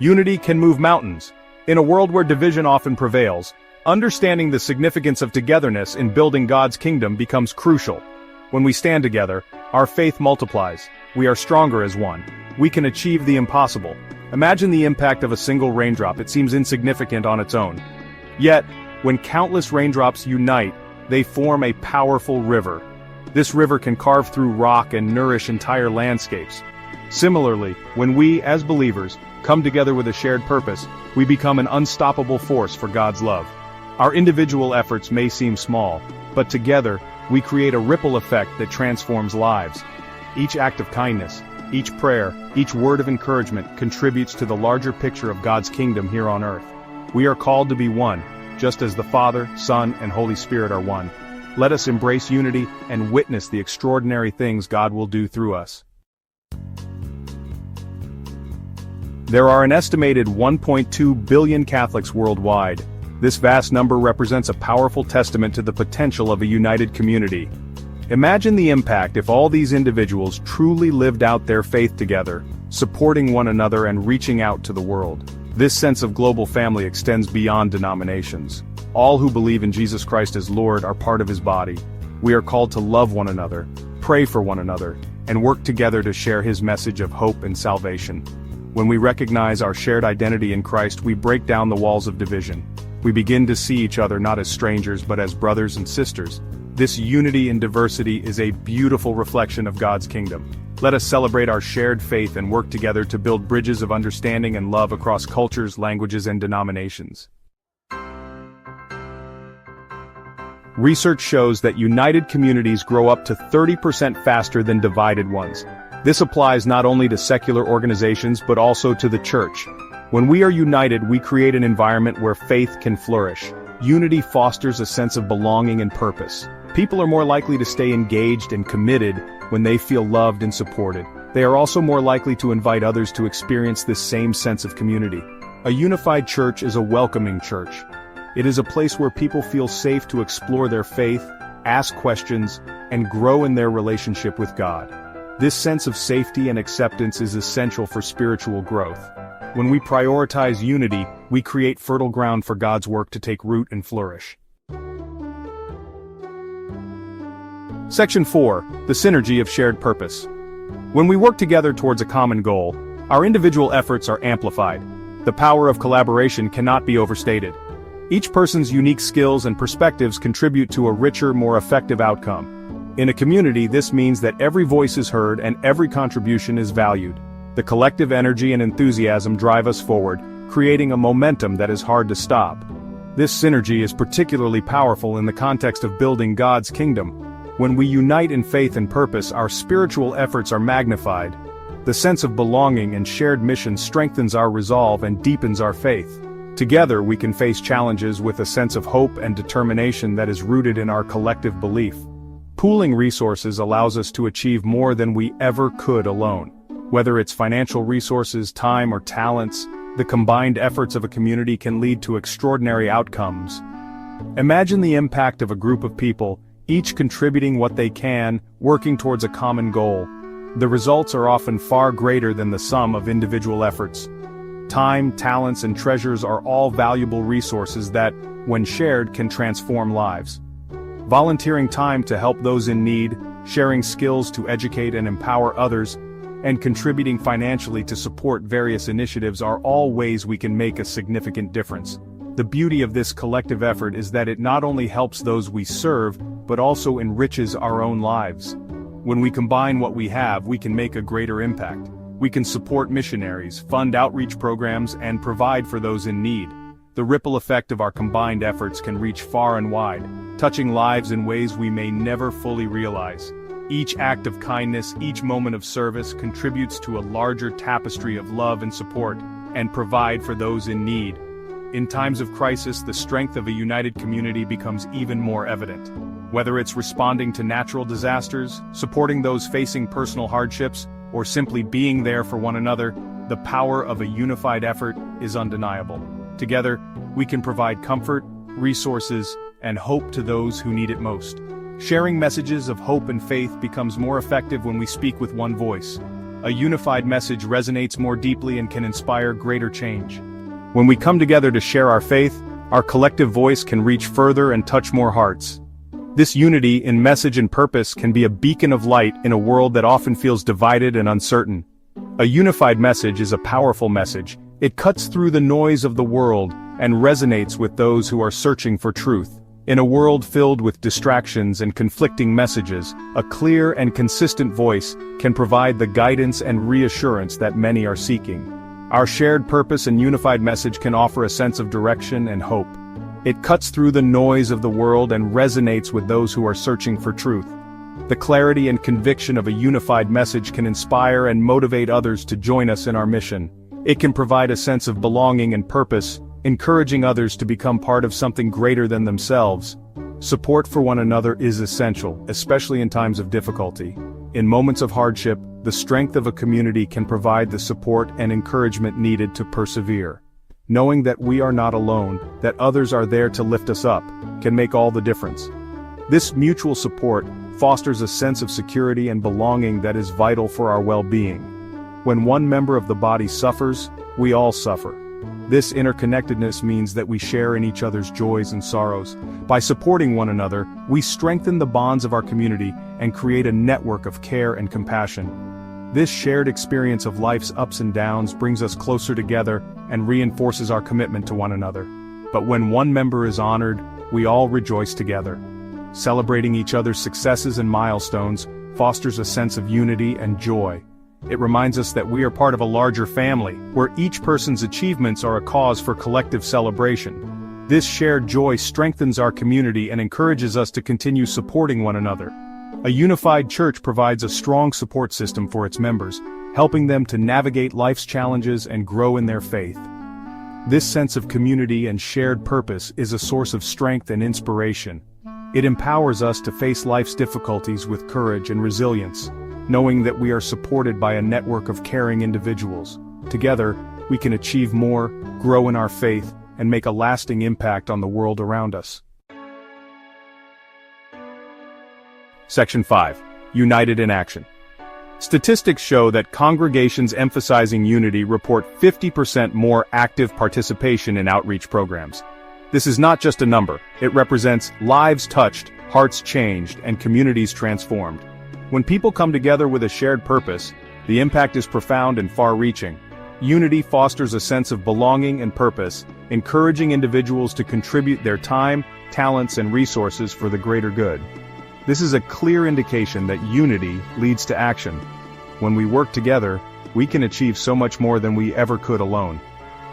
Unity can move mountains. In a world where division often prevails, understanding the significance of togetherness in building God's kingdom becomes crucial. When we stand together, our faith multiplies. We are stronger as one. We can achieve the impossible. Imagine the impact of a single raindrop. It seems insignificant on its own. Yet, when countless raindrops unite, they form a powerful river. This river can carve through rock and nourish entire landscapes. Similarly, when we, as believers, come together with a shared purpose, we become an unstoppable force for God's love. Our individual efforts may seem small, but together, we create a ripple effect that transforms lives. Each act of kindness, each prayer, each word of encouragement contributes to the larger picture of God's kingdom here on earth. We are called to be one, just as the Father, Son, and Holy Spirit are one. Let us embrace unity and witness the extraordinary things God will do through us. There are an estimated 1.2 billion Catholics worldwide. This vast number represents a powerful testament to the potential of a united community. Imagine the impact if all these individuals truly lived out their faith together, supporting one another and reaching out to the world. This sense of global family extends beyond denominations. All who believe in Jesus Christ as Lord are part of His body. We are called to love one another, pray for one another, and work together to share His message of hope and salvation. When we recognize our shared identity in Christ, we break down the walls of division. We begin to see each other not as strangers but as brothers and sisters. This unity in diversity is a beautiful reflection of God's kingdom. Let us celebrate our shared faith and work together to build bridges of understanding and love across cultures, languages, and denominations. Research shows that united communities grow up to 30% faster than divided ones. This applies not only to secular organizations but also to the church. When we are united, we create an environment where faith can flourish. Unity fosters a sense of belonging and purpose. People are more likely to stay engaged and committed when they feel loved and supported. They are also more likely to invite others to experience this same sense of community. A unified church is a welcoming church. It is a place where people feel safe to explore their faith, ask questions, and grow in their relationship with God. This sense of safety and acceptance is essential for spiritual growth. When we prioritize unity, we create fertile ground for God's work to take root and flourish. Section 4. The synergy of shared purpose. When we work together towards a common goal, our individual efforts are amplified. The power of collaboration cannot be overstated. Each person's unique skills and perspectives contribute to a richer, more effective outcome. In a community, this means that every voice is heard and every contribution is valued. The collective energy and enthusiasm drive us forward, creating a momentum that is hard to stop. This synergy is particularly powerful in the context of building God's kingdom. When we unite in faith and purpose, our spiritual efforts are magnified. The sense of belonging and shared mission strengthens our resolve and deepens our faith. Together, we can face challenges with a sense of hope and determination that is rooted in our collective belief. Pooling resources allows us to achieve more than we ever could alone. Whether it's financial resources, time, or talents, the combined efforts of a community can lead to extraordinary outcomes. Imagine the impact of a group of people, each contributing what they can, working towards a common goal. The results are often far greater than the sum of individual efforts. Time, talents, and treasures are all valuable resources that, when shared, can transform lives. Volunteering time to help those in need, sharing skills to educate and empower others, and contributing financially to support various initiatives are all ways we can make a significant difference. The beauty of this collective effort is that it not only helps those we serve, but also enriches our own lives. When we combine what we have, we can make a greater impact. We can support missionaries, fund outreach programs, and provide for those in need. The ripple effect of our combined efforts can reach far and wide, touching lives in ways we may never fully realize. Each act of kindness, each moment of service contributes to a larger tapestry of love and support, and provide for those in need. In times of crisis, the strength of a united community becomes even more evident. Whether it's responding to natural disasters, supporting those facing personal hardships, or simply being there for one another, the power of a unified effort is undeniable. Together, we can provide comfort, resources, and hope to those who need it most. Sharing messages of hope and faith becomes more effective when we speak with one voice. a unified message resonates more deeply and can inspire greater change. When we come together to share our faith, our collective voice can reach further and touch more hearts. This unity in message and purpose can be a beacon of light in a world that often feels divided and uncertain. A unified message is a powerful message. It cuts through the noise of the world and resonates with those who are searching for truth. In a world filled with distractions and conflicting messages, a clear and consistent voice can provide the guidance and reassurance that many are seeking. Our shared purpose and unified message can offer a sense of direction and hope. It cuts through the noise of the world and resonates with those who are searching for truth. The clarity and conviction of a unified message can inspire and motivate others to join us in our mission. It can provide a sense of belonging and purpose, encouraging others to become part of something greater than themselves. Support for one another is essential, especially in times of difficulty. In moments of hardship, the strength of a community can provide the support and encouragement needed to persevere. Knowing that we are not alone, that others are there to lift us up, can make all the difference. This mutual support fosters a sense of security and belonging that is vital for our well-being. When one member of the body suffers, we all suffer. This interconnectedness means that we share in each other's joys and sorrows. By supporting one another, we strengthen the bonds of our community and create a network of care and compassion. This shared experience of life's ups and downs brings us closer together and reinforces our commitment to one another. But when one member is honored, we all rejoice together. Celebrating each other's successes and milestones fosters a sense of unity and joy. It reminds us that we are part of a larger family, where each person's achievements are a cause for collective celebration. This shared joy strengthens our community and encourages us to continue supporting one another. A unified church provides a strong support system for its members, helping them to navigate life's challenges and grow in their faith. This sense of community and shared purpose is a source of strength and inspiration. It empowers us to face life's difficulties with courage and resilience, knowing that we are supported by a network of caring individuals. Together, we can achieve more, grow in our faith, and make a lasting impact on the world around us. Section 5. United in Action. Statistics show that congregations emphasizing unity report 50% more active participation in outreach programs. This is not just a number, it represents lives touched, hearts changed, and communities transformed. When people come together with a shared purpose, the impact is profound and far-reaching. Unity fosters a sense of belonging and purpose, encouraging individuals to contribute their time, talents, and resources for the greater good. This is a clear indication that unity leads to action. When we work together, we can achieve so much more than we ever could alone.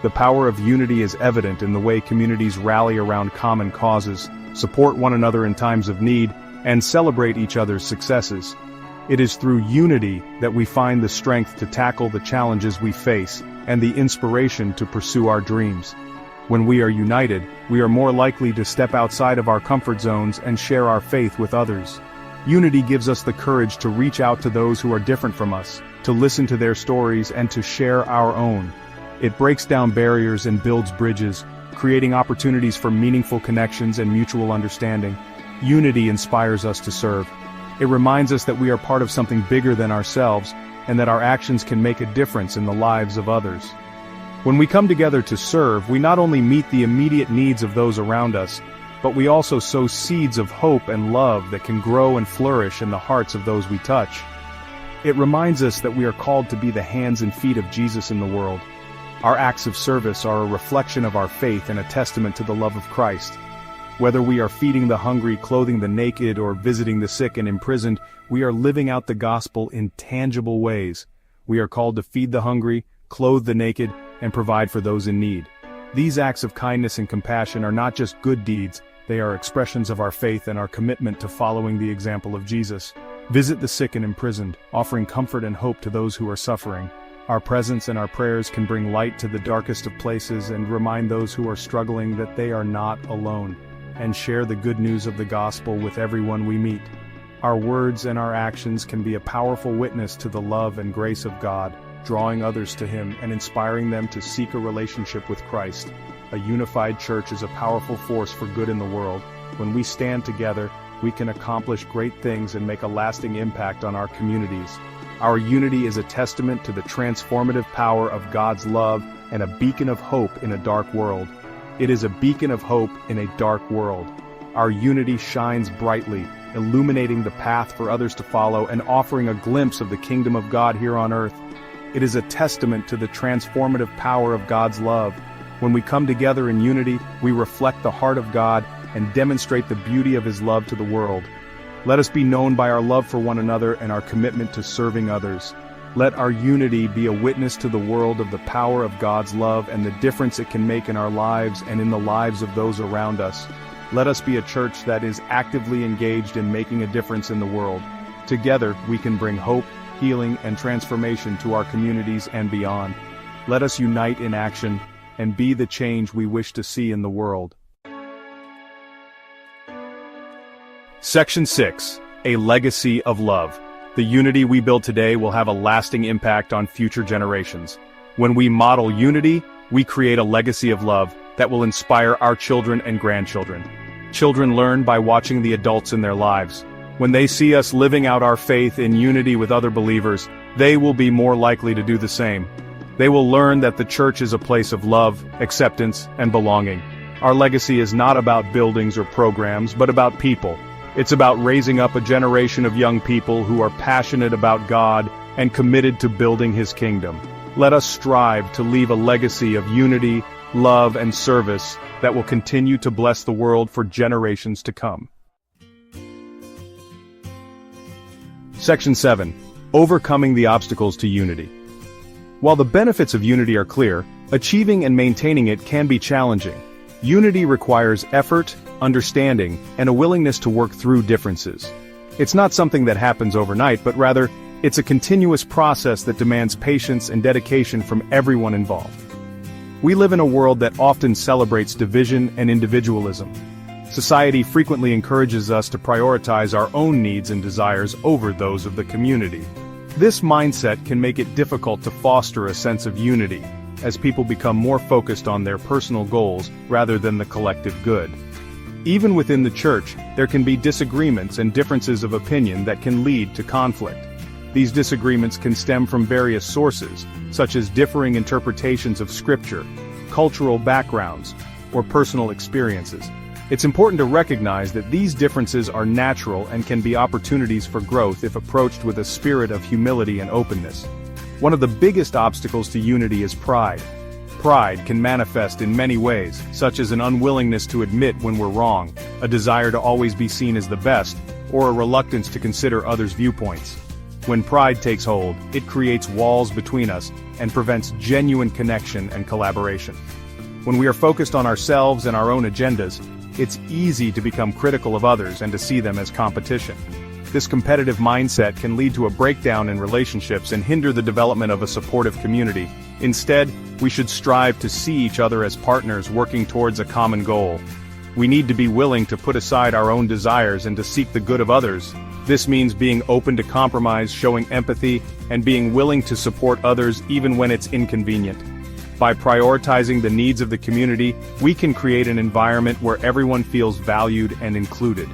The power of unity is evident in the way communities rally around common causes, support one another in times of need, and celebrate each other's successes. It is through unity that we find the strength to tackle the challenges we face and the inspiration to pursue our dreams. When we are united, we are more likely to step outside of our comfort zones and share our faith with others. Unity gives us the courage to reach out to those who are different from us, to listen to their stories and to share our own. It breaks down barriers and builds bridges, creating opportunities for meaningful connections and mutual understanding. Unity inspires us to serve. It reminds us that we are part of something bigger than ourselves, and that our actions can make a difference in the lives of others. When we come together to serve, we not only meet the immediate needs of those around us, but we also sow seeds of hope and love that can grow and flourish in the hearts of those we touch. It reminds us that we are called to be the hands and feet of Jesus in the world. Our acts of service are a reflection of our faith and a testament to the love of Christ. Whether we are feeding the hungry, clothing the naked, or visiting the sick and imprisoned, we are living out the gospel in tangible ways. We are called to feed the hungry, clothe the naked, and provide for those in need. These acts of kindness and compassion are not just good deeds, they are expressions of our faith and our commitment to following the example of Jesus. Visit the sick and imprisoned, offering comfort and hope to those who are suffering. Our presence and our prayers can bring light to the darkest of places and remind those who are struggling that they are not alone, and share the good news of the gospel with everyone we meet. Our words and our actions can be a powerful witness to the love and grace of God, drawing others to Him and inspiring them to seek a relationship with Christ. A unified church is a powerful force for good in the world. When we stand together, we can accomplish great things and make a lasting impact on our communities. Our unity is a testament to the transformative power of God's love and a beacon of hope in a dark world. It is a beacon of hope in a dark world. Our unity shines brightly, illuminating the path for others to follow and offering a glimpse of the kingdom of God here on earth. It is a testament to the transformative power of God's love. When we come together in unity, we reflect the heart of God and demonstrate the beauty of His love to the world. Let us be known by our love for one another and our commitment to serving others. Let our unity be a witness to the world of the power of God's love and the difference it can make in our lives and in the lives of those around us. Let us be a church that is actively engaged in making a difference in the world. Together, we can bring hope, healing, and transformation to our communities and beyond. Let us unite in action and be the change we wish to see in the world. Section 6. A legacy of love. The unity we build today will have a lasting impact on future generations. When we model unity, we create a legacy of love that will inspire our children and grandchildren. Children learn by watching the adults in their lives. When they see us living out our faith in unity with other believers, they will be more likely to do the same. They will learn that the church is a place of love, acceptance, and belonging. Our legacy is not about buildings or programs, but about people. It's about raising up a generation of young people who are passionate about God and committed to building His kingdom. Let us strive to leave a legacy of unity, love, and service that will continue to bless the world for generations to come. Section 7. Overcoming the obstacles to unity. While the benefits of unity are clear, achieving and maintaining it can be challenging. Unity requires effort, understanding, and a willingness to work through differences. It's not something that happens overnight, but rather, it's a continuous process that demands patience and dedication from everyone involved. We live in a world that often celebrates division and individualism. Society frequently encourages us to prioritize our own needs and desires over those of the community. This mindset can make it difficult to foster a sense of unity, as people become more focused on their personal goals rather than the collective good. Even within the church, there can be disagreements and differences of opinion that can lead to conflict. These disagreements can stem from various sources, such as differing interpretations of Scripture, cultural backgrounds, or personal experiences. It's important to recognize that these differences are natural and can be opportunities for growth if approached with a spirit of humility and openness. One of the biggest obstacles to unity is pride. Pride can manifest in many ways, such as an unwillingness to admit when we're wrong, a desire to always be seen as the best, or a reluctance to consider others' viewpoints. When pride takes hold, it creates walls between us and prevents genuine connection and collaboration. When we are focused on ourselves and our own agendas, it's easy to become critical of others and to see them as competition. This competitive mindset can lead to a breakdown in relationships and hinder the development of a supportive community. Instead, we should strive to see each other as partners working towards a common goal. We need to be willing to put aside our own desires and to seek the good of others. This means being open to compromise, showing empathy, and being willing to support others even when it's inconvenient. By prioritizing the needs of the community, we can create an environment where everyone feels valued and included.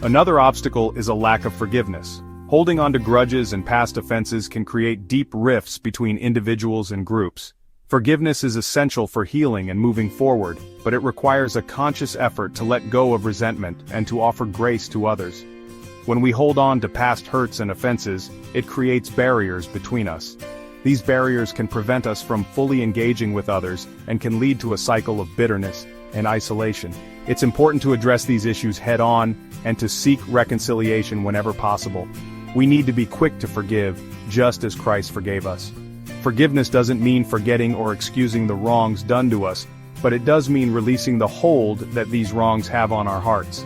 Another obstacle is a lack of forgiveness. Holding on to grudges and past offenses can create deep rifts between individuals and groups. Forgiveness is essential for healing and moving forward, but it requires a conscious effort to let go of resentment and to offer grace to others. When we hold on to past hurts and offenses, it creates barriers between us. These barriers can prevent us from fully engaging with others and can lead to a cycle of bitterness and isolation. It's important to address these issues head-on and to seek reconciliation whenever possible. We need to be quick to forgive, just as Christ forgave us. Forgiveness doesn't mean forgetting or excusing the wrongs done to us, but it does mean releasing the hold that these wrongs have on our hearts.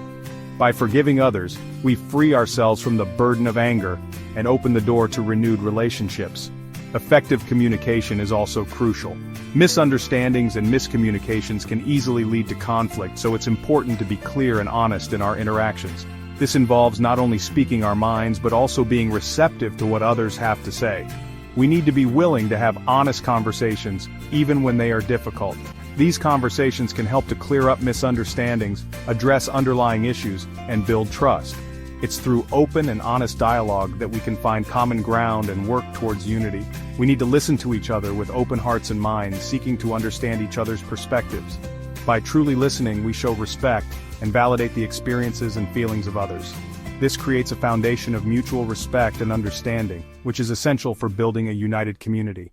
By forgiving others, we free ourselves from the burden of anger and open the door to renewed relationships. Effective communication is also crucial. Misunderstandings and miscommunications can easily lead to conflict, so it's important to be clear and honest in our interactions. This involves not only speaking our minds but also being receptive to what others have to say. We need to be willing to have honest conversations, even when they are difficult. These conversations can help to clear up misunderstandings, address underlying issues, and build trust. It's through open and honest dialogue that we can find common ground and work towards unity. We need to listen to each other with open hearts and minds, seeking to understand each other's perspectives. By truly listening, we show respect and validate the experiences and feelings of others. This creates a foundation of mutual respect and understanding, which is essential for building a united community.